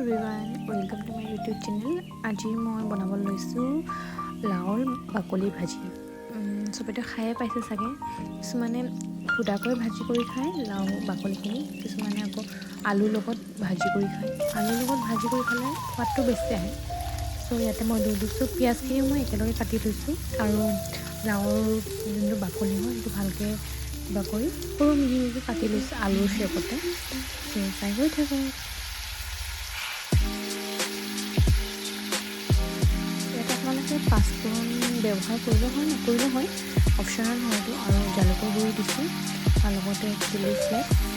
Everyone, welcome to my YouTube channel. আজি মই বনাব লৈছোঁ লাওৰ বাকলি ভাজি। চবেতো খায়ে পাইছে চাগে। কিছুমানে সুদাকৈ ভাজি কৰি খায় লাও বাকলিখিনি, কিছুমানে আকৌ আলুৰ লগত ভাজি কৰি খায়। আলুৰ লগত ভাজি কৰি খালে সোৱাদটো বেছি আহে। চ' ইয়াতে মই লৈ লৈছোঁ পিঁয়াজখিনিও মই একেলগে কাটি লৈছোঁ, আৰু লাওৰ যোনটো বাকলি হয় সেইটো ভালকৈ কিবা কৰি সৰু মিহি মিহিকৈ কাটি লৈছোঁ আলুৰ শ্বেপতে। চ' চাই গৈ থাকক। ইয়াত আপোনালোকে পাঁচফোৰণ ব্যৱহাৰ কৰিলে হয়, নকৰিলে হয়, অপশ্যনেল হয়তো। আৰু জালুকৰ গুড়ি দিছোঁ আৰু লগতে চিলি ফ্লেক্স।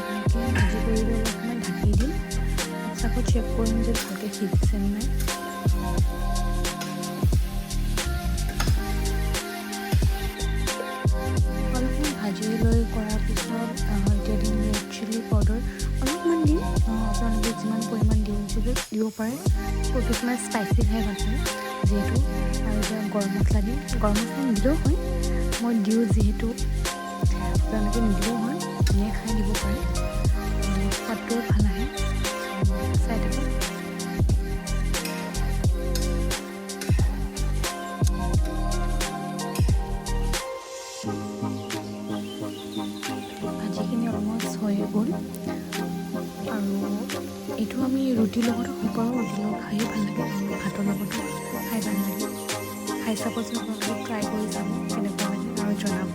ভালকৈ ভাজি কৰি লৈ অলপ সময় ঢাকি দিম। আকৌ চেক কৰিম যে ভালকৈ সিজিছে নাই। অলপমান ভাজি লৈ কৰাৰ পিছত এতিয়া দিম ৰেড চিলি পাউডাৰ অলপমান দিম। আপোনালোকে যিমান পৰিমাণ দিব পাৰে। কিছুমান স্পাইচি খাই ভাল পায় যিহেতু। আৰু এতিয়া গৰম মছলা দিম। গৰম মছলা নিদিলেও হয়, মই দিওঁ যিহেতু। আপোনালোকে নিদিলেও হয়, ধুনীয়া খাই দিব পাৰে, সোৱাদটোও ভাল আহে। চাই থাকক। ভাজিখিনি অলমষ্ট হৈয়ে গ'ল, আৰু এইটো আমি ৰুটিৰ লগতো খাব পাৰোঁ। ৰুটিৰ লগত খায়ো ভাল লাগে, আৰু ভাতৰ লগতো খাই ভাল লাগে। খাই চাবচোন, আপোনালোকে ট্ৰাই কৰি চাব কেনেকুৱা লাগে আৰু জনাব।